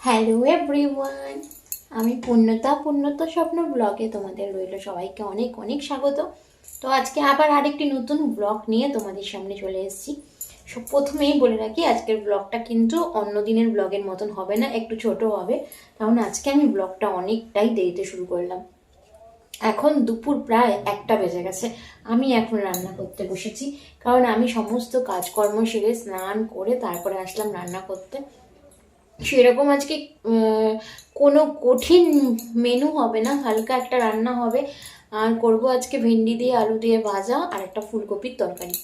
Hello everyone, আমি পূর্ণতা স্বপ্ন ব্লগে তোমাদের রইল সবাইকে অনেক অনেক স্বাগত। তো আজকে আবার আরেকটি নতুন ব্লগ নিয়ে তোমাদের সামনে চলে এসেছি। প্রথমেই বলে রাখি, আজকের ব্লগটা কিন্তু অন্য দিনের ব্লগের মতন হবে না, একটু ছোট হবে, কারণ আজকে আমি ব্লগটা অনেকটাই দেরিতে শুরু করলাম। এখন দুপুর প্রায় 1টা বেজে গেছে, আমি এখন রান্না করতে বসেছি, কারণ আমি সমস্ত কাজকর্ম সেরে স্নান করে তারপরে আসলাম রান্না করতে। সেরকম আজকে কোনো কঠিন মেনু হবে না, হালকা একটা রান্না হবে। আর করব আজকে ভেন্ডি দিয়ে আলু দিয়ে ভাজা আর একটা ফুলকপির তরকারি।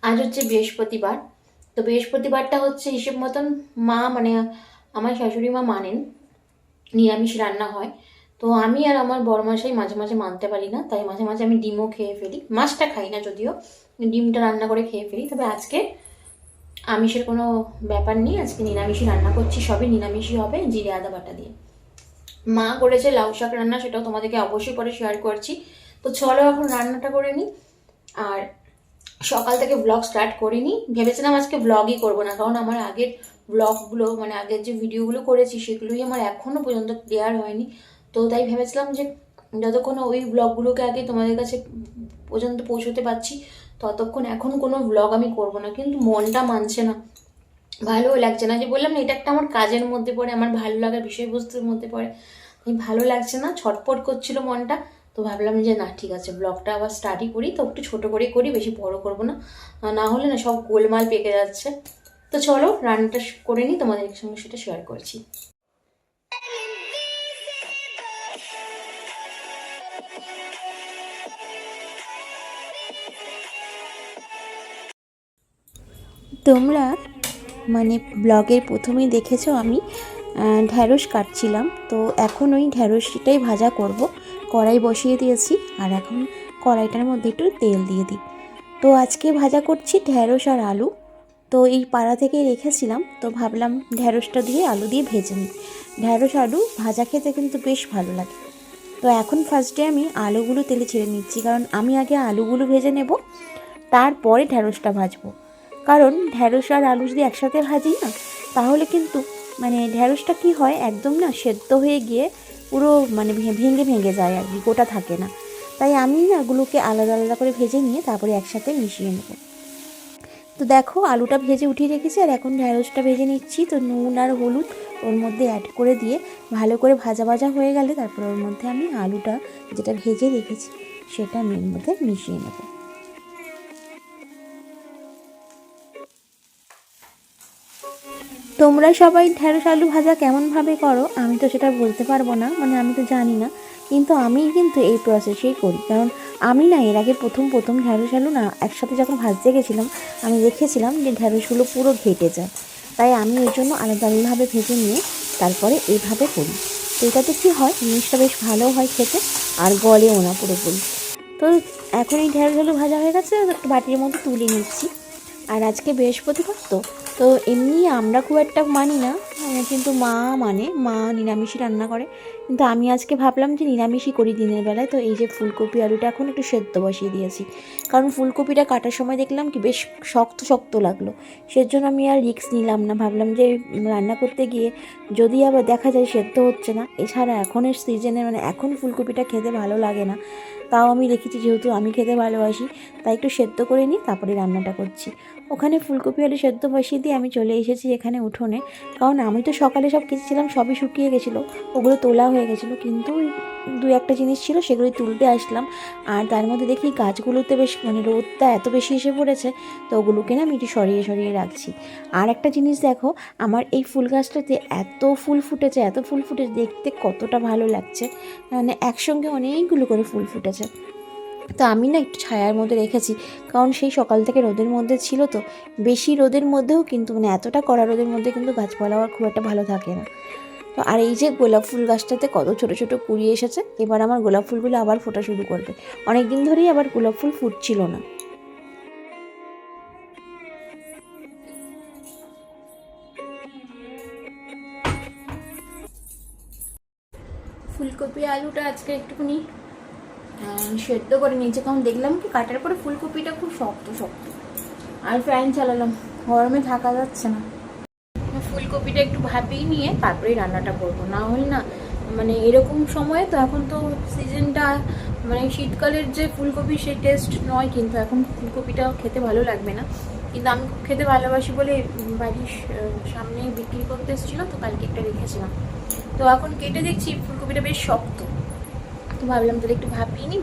আজ হচ্ছে বৃহস্পতিবার, তো বৃহস্পতিবারটা হচ্ছে হিসেব মতন মানে আমার শাশুড়ি মা মানেন নিরামিষ রান্না হয়। তো আমি আর আমার বড়মশাই মাঝে মাঝে মানতে পারি না, তাই মাঝে মাঝে আমি ডিমও খেয়ে ফেলি, মাছটা খাই না যদিও, ডিমটা রান্না করে খেয়ে ফেলি। তবে আজকে আমিষের কোনো ব্যাপার নেই, আজকে নিরামিষই রান্না করছি, সবই নিরামিষই হবে জিরে আদা বাটা দিয়ে। মা করেছে লাউ শাক রান্না, সেটাও তোমাদেরকে অবশ্যই পরে শেয়ার করছি। তো চলো এখন রান্নাটা করে নিই। আর সকাল থেকে ব্লগ স্টার্ট করিনি, ভেবেছিলাম আজকে ব্লগই করবো না, কারণ আমার আগের ব্লগগুলো মানে আগের যে ভিডিওগুলো করেছি সেগুলোই আমার এখনো পর্যন্ত ক্লিয়ার হয়নি। তো তাই ভেবেছিলাম যে যতক্ষণ ওই ব্লগগুলোকে আগে তোমাদের কাছে পর্যন্ত পৌঁছতে পারছি ততক্ষণ এখন কোনো ব্লগ আমি করব না। কিন্তু মনটা মানছে না, ভালোও লাগছে না, যে বললাম না এটা একটা আমার কাজের মধ্যে পড়ে, আমার ভালো লাগার বিষয়বস্তুর মধ্যে পড়ে, আমি ভালো লাগছে না, ছটফট করছিল মনটা। তো ভাবলাম যে না ঠিক আছে, ব্লগটা আবার স্টার্টই করি, তো একটু ছোটো করে করি, বেশি বড় করবো না, না হলে না সব গোলমাল পেকে যাচ্ছে। তো চলো রান্নাটা করে নিই, তোমাদের সঙ্গে সেটা শেয়ার করছি। তোমরা মানে ব্লগের প্রথমেই দেখেছো আমি ঢ্যাঁড়স কাটছিলাম, তো এখন ওই ঢ্যাঁড়সটাই ভাজা করব। কড়াই বসিয়ে দিয়েছি, আর এখন কড়াইটার মধ্যে একটু তেল দিয়ে দিই। তো আজকে ভাজা করছি ঢ্যাঁড়স আর আলু। তো এই পাড়া থেকে রেখেছিলাম, তো ভাবলাম ঢ্যাঁড়সটা দিয়ে আলু দিয়ে ভেজে নিই। ঢ্যাঁড়স আলু ভাজা খেতে কিন্তু বেশ ভালো লাগে। তো এখন ফার্স্টে আমি আলুগুলো তেলে ছেড়ে নিচ্ছি, কারণ আমি আগে আলুগুলো ভেজে নেব, তারপরে ঢ্যাঁড়সটা ভাজবো। কারণ ঢ্যাঁড়স আর আলু যদি একসাথে ভাজি না, তাহলে কিন্তু মানে ঢ্যাঁড়সটা কি হয়, একদম না সেদ্ধ হয়ে গিয়ে পুরো মানে ভেঙে ভেঙে যায় আর কি, গোটা থাকে না। তাই আমি না ওগুলোকে আলাদা আলাদা করে ভেজে নিয়ে তারপরে একসাথে মিশিয়ে নেব। তো দেখো আলুটা ভেজে উঠিয়ে রেখেছি, আর এখন ঢ্যাঁড়সটা ভেজে নিচ্ছি। তো নুন আর হলুদ ওর মধ্যে অ্যাড করে দিয়ে ভালো করে ভাজা ভাজা হয়ে গেলে তারপর ওর মধ্যে আমি আলুটা যেটা ভেজে রেখেছি সেটা আমি এর মধ্যে মিশিয়ে নেব। তোমরা সবাই ঢ্যাঁড়স আলু ভাজা কেমনভাবে করো আমি তো সেটা বলতে পারবো না, মানে আমি তো জানি না, কিন্তু আমি কিন্তু এই প্রসেসেই করি। কারণ আমি না এর আগে প্রথম ঢ্যাঁড়স আলু না একসাথে যখন ভাজতে গেছিলাম, আমি দেখেছিলাম যে ঢ্যাঁড়সগুলো পুরো ঘেটে যায়। তাই আমি এর জন্য আলাদা আলাদাভাবে ভেজে নিয়ে তারপরে এইভাবে করি। তো এটাতে কী হয়, জিনিসটা বেশ ভালো হয় খেতে, আর গলেও না পুরোপুরি। তো এখন এই ঢ্যাঁড়স আলু ভাজা হয়ে গেছে, একটু বাটির মধ্যে তুলে নিচ্ছি। আর আজকে বৃহস্পতিবার তো, তো এমনি আমরা খুব একটা মানি না, কিন্তু মা নিরামিষই রান্না করে। কিন্তু আমি আজকে ভাবলাম যে নিরামিষই করি দিনের বেলায়। তো এই যে ফুলকপি আলুটা এখন একটু সেদ্ধ বসিয়ে দিয়েছি, কারণ ফুলকপিটা কাটার সময় দেখলাম কি বেশ শক্ত শক্ত লাগলো। সেজন্য আমি আর রিস্ক নিলাম না, ভাবলাম যে রান্না করতে গিয়ে যদি আবার দেখা যায় সেদ্ধ হচ্ছে না। এছাড়া এখনের সিজনে মানে এখন ফুলকপিটা খেতে ভালো লাগে না, তাও আমি দেখেছি যেহেতু আমি খেতে ভালোবাসি, তাই একটু সেদ্ধ করে নিই তারপরে রান্নাটা করছি। ওখানে ফুলকপি আলু সেদ্ধ বসিয়ে দিয়ে আমি চলে এসেছি এখানে উঠোনে, কারণ আমি তো সকালে সব কেচেছিলাম, সবই শুকিয়ে গেছিলো, ওগুলো তোলা হয়ে গেছিলো, কিন্তু দু একটা জিনিস ছিল সেগুলোই তুলতে আসলাম। আর তার মধ্যে দেখি গাছগুলোতে বেশ মানে রোদটা এত বেশি এসে পড়েছে, তো ওগুলোকে না আমি একটু সরিয়ে সরিয়ে রাখছি। আর একটা জিনিস দেখো, আমার এই ফুল গাছটাতে এত ফুল ফুটেছে, দেখতে কতটা ভালো লাগছে, মানে একসঙ্গে অনেকগুলো করে ফুল ফুটেছে। তো আমি না একটু ছায়ার মধ্যে রেখেছি, কারণ সেই সকাল থেকে রোদের মধ্যে ছিল, তো বেশি রোদের মধ্যেও কিন্তু মানে এতটা কড়া রোদের মধ্যে কিন্তু গাছপালা আর খুব একটা ভালো থাকে না। তো আর এই যে গোলাপ ফুল গাছটাতে কত ছোট ছোট কুড়ি এসেছে, এবার আমার গোলাপ ফুলগুলো আবার ফোটা শুরু করবে। অনেক দিন ধরেই আবার গোলাপ ফুল ফুটছিল না। ফুলকপি আলুটা আজকে একটুখানি সেদ্ধ করে নিয়েছে, কারণ দেখলাম কি কাটার পরে ফুলকপিটা খুব শক্ত শক্ত। আর ফ্যান চালালাম, গরমে থাকা যাচ্ছে না, ফুলকপিটা একটু ভাপিয়ে নিয়ে তারপরেই রান্নাটা করবো, না হলে না মানে এরকম সময়ে তো এখন তো সিজনটা মানে শীতকালের যে ফুলকপি সেই টেস্ট নয়, কিন্তু এখন ফুলকপিটা খেতে ভালো লাগবে না, কিন্তু আমি খুব খেতে ভালোবাসি বলে বাড়ির সামনে বিক্রি করতে এসেছিলো, তো কালকে একটা রেখেছিলাম। তো এখন কেটে দেখছি ফুলকপিটা বেশ শক্ত, তো ভাবলাম তাহলে একটু ভাপিয়ে নিই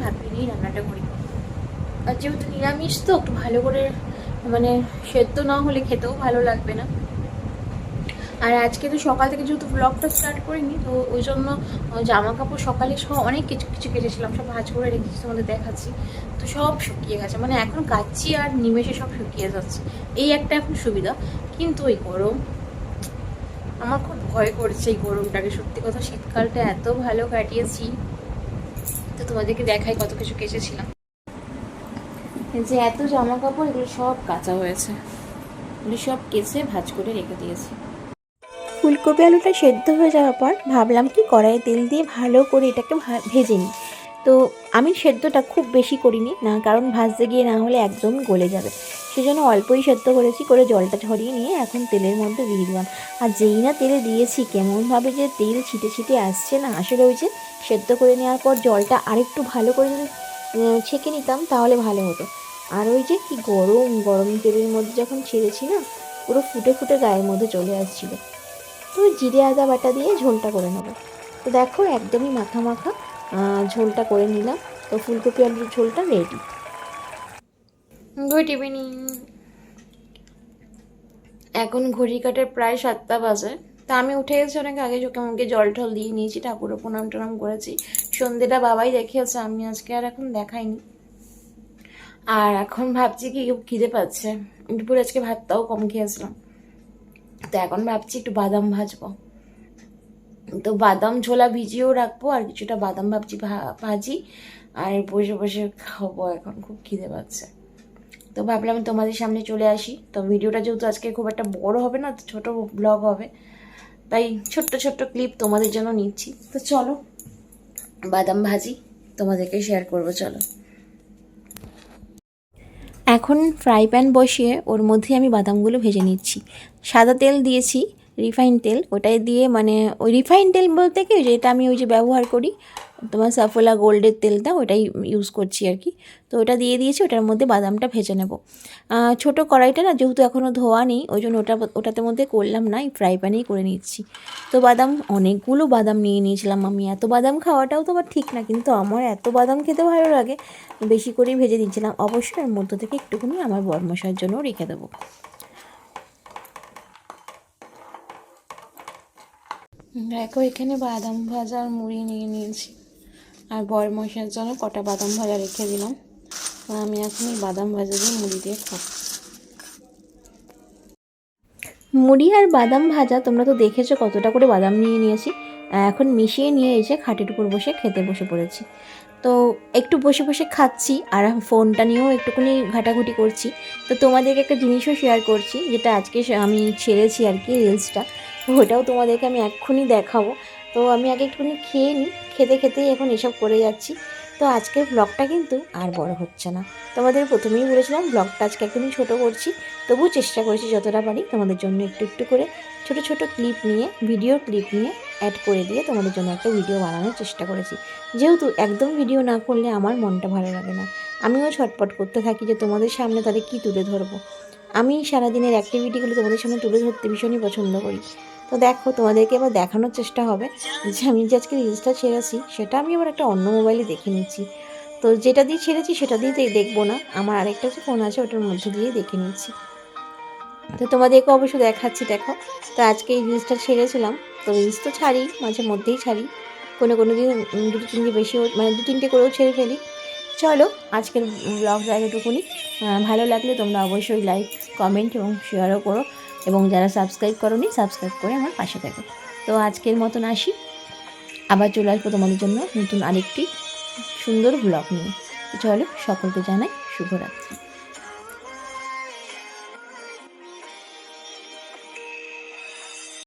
রান্নাটা করি। আর যেহেতু নিরামিষ তো একটু ভালো করে মানে সেদ্ধ না হলে খেতেও ভালো লাগবে না। আর আজকে তো সকাল থেকে যেহেতু ব্লগটা স্টার্ট করিনি, তো ওই জন্য জামা কাপড় সকালে সব অনেক কিছু কিছু কেটেছিলাম, সব ভাঁজ করে রেখেছি, তোমাদের দেখাচ্ছি। তো সব শুকিয়ে গেছে, মানে এখন কাচ্ছি আর নিমেষে সব শুকিয়ে যাচ্ছে, এই একটা এখন সুবিধা। কিন্তু ওই গরম, আমার খুব ভয় করছে এই গরমটাকে। সত্যি কথা, শীতকালটা এত ভালো কাটিয়েছি, তো তোমাদেরকে দেখাই কত কিছু কেচেছিলাম। যে এত জামা কাপড় এগুলো সব কাঁচা হয়েছে, এগুলো সব কেচে ভাঁজ করে রেখে দিয়েছি। ফুলকপি আলুটা সেদ্ধ হয়ে যাওয়ার পর ভাবলাম কি কড়াইয়ে তেল দিয়ে ভালো করে এটাকে ভেজে নিই। তো আমি সেদ্ধটা খুব বেশি করিনি না, কারণ ভাজতে গিয়ে না হলে একদম গলে যাবে, সেজন্য অল্পই সেদ্ধ করেছি, করে জলটা ঝরিয়ে নিয়ে এখন তেলের মধ্যে দিয়ে দিলাম। আর যেই না তেলে দিয়েছি কেমনভাবে যে তেল ছিটে ছিটে আসছে না, আসলে ওই যে সেদ্ধ করে নেওয়ার পর জলটা আরেকটু ভালো করে যদি ছেঁকে নিতাম তাহলে ভালো হতো। আর ওই যে কি গরম গরম তেলের মধ্যে যখন ছেড়েছি না, পুরো ফুটে ফুটে গায়ের মধ্যে চলে আসছিলো। তো জিরে আদা বাটা দিয়ে ঝোলটা করে নেবো। তো দেখো একদমই মাখা মাখা ঝোলটা করে নিলাম। তো ফুলকপি আলুর ঝোলটা রেডি। গুড ইভিনিং, এখন ঘড়ি কাটার প্রায় 7টা বাজে। তা আমি উঠে গেছি অনেক আগে, চোখে মুখে জল টল দিয়ে নিয়েছি, ঠাকুরও প্রণাম টনাম করেছি। সন্ধ্যেটা বাবাই দেখিয়েছে, আমি আজকে আর এখন দেখাইনি। আর এখন ভাবছি কি খিদে পাচ্ছে, দুপুরে আজকে ভাতটাও কম খেয়েছিলাম, তো এখন ভাবছি একটু বাদাম ভাজবো। তো বাদাম ছোলা ভিজিয়েও রাখবো, আর কিছুটা বাদাম ভাবছি ভাজি, আর বসে বসে খাবো। এখন খুব খিদে পাচ্ছে, তো ভাবলাম তোমাদের সামনে চলে আসি। তো ভিডিওটা যেহেতু আজকে খুব একটা বড় হবে না, তো ছোটো ব্লগ হবে, তাই ছোট্ট ছোট্ট ক্লিপ তোমাদের জন্য নিচ্ছি। তো চলো বাদাম ভাজি তোমাদেরকে শেয়ার করবো, চলো। এখন ফ্রাই প্যান বসিয়ে ওর মধ্যে আমি বাদামগুলো ভেজে নিচ্ছি। সাদা তেল দিয়েছি, রিফাইন তেল, ওটাই দিয়ে মানে ওই রিফাইন তেল বলতে কি যেটা আমি ওই যে ব্যবহার করি তোমার সাফোলা গোল্ডের তেলটা, ওটাই ইউজ করছি আর কি। তো ওটা দিয়ে দিয়েছি, ওটার মধ্যে বাদামটা ভেজে নেব। ছোটো কড়াইটা না যেহেতু এখনও ধোয়া নেই, ওই জন্য ওটাতে মধ্যে করলাম না, এই ফ্রাই প্যানেই করে নিচ্ছি। তো বাদাম অনেকগুলো বাদাম নিয়ে নিয়েছিলাম আমি। এত বাদাম খাওয়াটাও তো আবার ঠিক না, কিন্তু আমার এত বাদাম খেতে ভালো লাগে, বেশি করেই ভেজে দিচ্ছিলাম। অবশ্যই এর মধ্যে থেকে একটুখানি আমার বরমশাইয়ের জন্যও রেখে দেবো। দেখো এখানে বাদাম ভাজা আর মুড়ি নিয়ে নিয়েছি, আর বরমশাইয়ের জন্য কটা বাদাম ভাজা রেখে দিলাম। আমি এখন এই বাদাম ভাজা দিয়ে মুড়ি দিয়ে খাবো। মুড়ি আর বাদাম ভাজা তোমরা তো দেখেছো কতটা করে বাদাম নিয়ে নিয়েছি। এখন মিশিয়ে নিয়ে এসে খাটের উপর বসে খেতে বসে পড়েছি। তো একটু বসে বসে খাচ্ছি আর ফোনটা নিয়েও একটুখানি ঘাটাঘুটি করছি। তো তোমাদেরকে একটা জিনিসও শেয়ার করছি, যেটা আজকে আমি ছেড়েছি আর কি, রিলসটা। তো ওটাও তোমাদেরকে আমি এক্ষুনি দেখাবো। তো আমি আগে একটুখানি খেয়ে নিই, খেতে খেতেই এখন এসব করে যাচ্ছি। তো আজকের ব্লগটা কিন্তু আর বড় হচ্ছে না, তোমাদের প্রথমেই বলেছিলাম ব্লগটা আজকে একদমই ছোটো করছি। তবুও চেষ্টা করেছি যতটা পারি তোমাদের জন্য একটু একটু করে ছোট ছোট ক্লিপ নিয়ে, ভিডিও ক্লিপ নিয়ে অ্যাড করে দিয়ে তোমাদের জন্য একটা ভিডিও বানানোর চেষ্টা করেছি। যেহেতু একদম ভিডিও না করলে আমার মনটা ভালো লাগে না, আমিও ছটপট করতে থাকি যে তোমাদের সামনে তাহলে কী তুলে ধরবো। আমি সারাদিনের অ্যাক্টিভিটিগুলো তোমাদের সামনে তুলে ধরতে ভীষণই পছন্দ করি। তো দেখো তোমাদেরকে এবার দেখানোর চেষ্টা হবে যে আমি যে আজকে রিলসটা ছেড়েছি সেটা আমি আবার একটা অন্য মোবাইলে দেখে নিচ্ছি। তো যেটা দিয়ে ছেড়েছি সেটা দিয়ে দেখবো না, আমার আরেকটা যে ফোন আছে ওটার মধ্যে দিয়ে দেখে নিচ্ছি। তো তোমাদেরকে অবশ্যই দেখাচ্ছি, দেখো। তো আজকে এই রিলসটা ছেড়েছিলাম, তো রিলস তো ছাড়ি, মাঝে মধ্যেই ছাড়ি, কোনো দিন দুটো তিনটে বেশিও মানে 2-3টে করেও ছেড়ে ফেলি। চলো আজকের ব্লগটা এতটুকুনি। ভালো লাগলে তোমরা অবশ্যই লাইক, কমেন্ট এবং শেয়ারও করো, এবং যারা সাবস্ক্রাইব করোনি সাবস্ক্রাইব করে আমার পাশে থাকো। তো আজকের মতন আসি, আবার চলে আসবো তোমাদের জন্য নতুন আরেকটি সুন্দর ব্লগ নিয়ে। তো চলো সকলকে জানাই শুভরাত্রি।